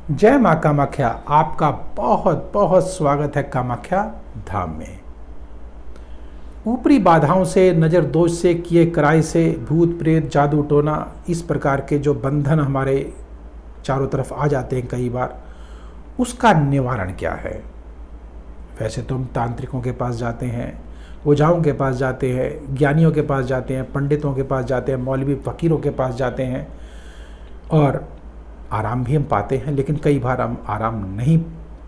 जय माँ कामाख्या। आपका बहुत बहुत स्वागत है कामाख्या धाम में। ऊपरी बाधाओं से, नज़र दोष से, किए कराई से, भूत प्रेत जादू टोना, इस प्रकार के जो बंधन हमारे चारों तरफ आ जाते हैं कई बार, उसका निवारण क्या है। वैसे तो हम तांत्रिकों के पास जाते हैं, ओझाओं के पास जाते हैं, ज्ञानियों के पास जाते हैं, पंडितों के पास जाते हैं, मौलवी फ़कीरों के पास जाते हैं और आराम भी हम पाते हैं, लेकिन कई बार हम आराम नहीं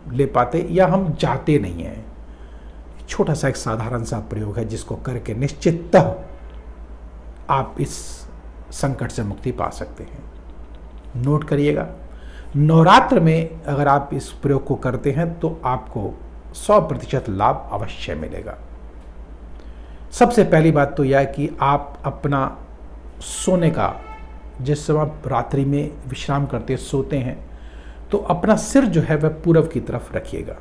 ले पाते या हम जाते नहीं हैं। छोटा सा एक साधारण सा प्रयोग है जिसको करके निश्चिततः आप इस संकट से मुक्ति पा सकते हैं। नोट करिएगा, नवरात्र में अगर आप इस प्रयोग को करते हैं तो आपको 100% लाभ अवश्य मिलेगा। सबसे पहली बात तो यह है कि आप अपना सोने का, जिस समय आप रात्रि में विश्राम करते सोते हैं, तो अपना सिर जो है वह पूरब की तरफ रखिएगा।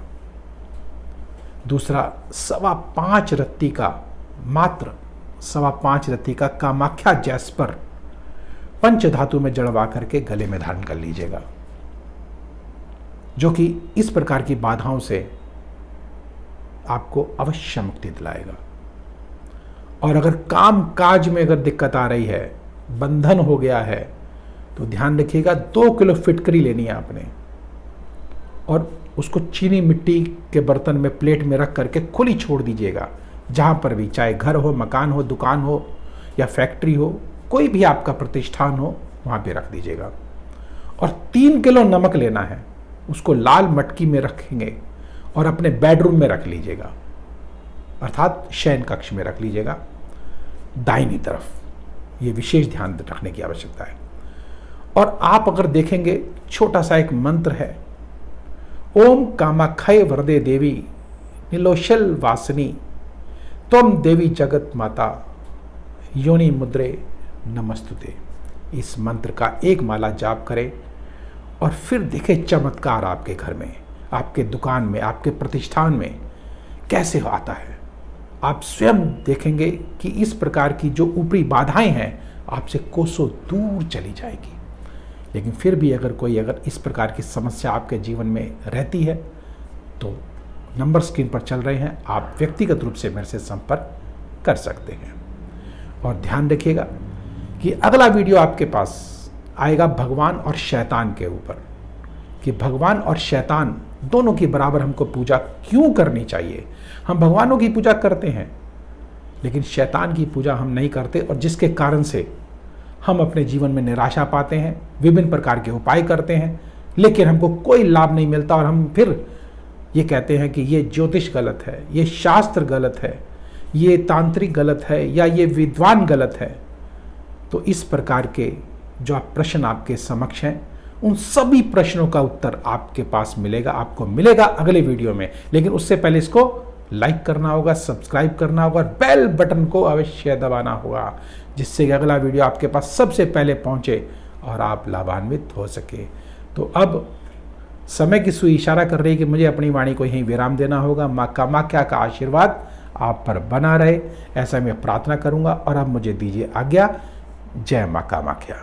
दूसरा, 5.25 रत्ती का, मात्र 5.25 रत्ती का कामाख्या जैस्पर पंचधातु में जड़वा करके गले में धारण कर लीजिएगा, जो कि इस प्रकार की बाधाओं से आपको अवश्य मुक्ति दिलाएगा। और अगर काम काज में अगर दिक्कत आ रही है, बंधन हो गया है, तो ध्यान रखिएगा 2 किलो फिटकरी लेनी है आपने और उसको चीनी मिट्टी के बर्तन में, प्लेट में रख करके खुली छोड़ दीजिएगा। जहाँ पर भी, चाहे घर हो, मकान हो, दुकान हो या फैक्ट्री हो, कोई भी आपका प्रतिष्ठान हो, वहाँ पे रख दीजिएगा। और 3 किलो नमक लेना है, उसको लाल मटकी में रखेंगे और अपने बेडरूम में रख लीजिएगा, अर्थात शयन कक्ष में रख लीजिएगा, दाहिनी तरफ। ये विशेष ध्यान रखने की आवश्यकता है। और आप अगर देखेंगे, छोटा सा एक मंत्र है, ओम कामाख्ये वरदे देवी नीलोशल वासिनी त्वम देवी जगत माता योनि मुद्रे नमस्तुते। इस मंत्र का एक माला जाप करें और फिर देखें चमत्कार आपके घर में, आपके दुकान में, आपके प्रतिष्ठान में कैसे आता है। आप स्वयं देखेंगे कि इस प्रकार की जो ऊपरी बाधाएं हैं आपसे कोसों दूर चली जाएगी। लेकिन फिर भी अगर इस प्रकार की समस्या आपके जीवन में रहती है तो नंबर स्क्रीन पर चल रहे हैं, आप व्यक्तिगत रूप से मेरे से संपर्क कर सकते हैं। और ध्यान रखिएगा कि अगला वीडियो आपके पास आएगा भगवान और शैतान के ऊपर, कि भगवान और शैतान दोनों की बराबर हमको पूजा क्यों करनी चाहिए। हम भगवानों की पूजा करते हैं लेकिन शैतान की पूजा हम नहीं करते, और जिसके कारण से हम अपने जीवन में निराशा पाते हैं, विभिन्न प्रकार के उपाय करते हैं लेकिन हमको कोई लाभ नहीं मिलता। और हम फिर ये कहते हैं कि ये ज्योतिष गलत है, ये शास्त्र गलत है, ये तांत्रिक गलत है या ये विद्वान गलत है। तो इस प्रकार के जो प्रश्न आपके समक्ष हैं, उन सभी प्रश्नों का उत्तर आपके पास मिलेगा, आपको मिलेगा अगले वीडियो में। लेकिन उससे पहले इसको लाइक करना होगा, सब्सक्राइब करना होगा और बेल बटन को अवश्य दबाना होगा, जिससे कि अगला वीडियो आपके पास सबसे पहले पहुंचे और आप लाभान्वित हो सके। तो अब समय की सुई इशारा कर रही है कि मुझे अपनी वाणी को यहीं विराम देना होगा। माँ कामाख्या का आशीर्वाद आप पर बना रहे, ऐसा मैं प्रार्थना करूंगा। और अब मुझे दीजिए आज्ञा। जय माँ कामाख्या।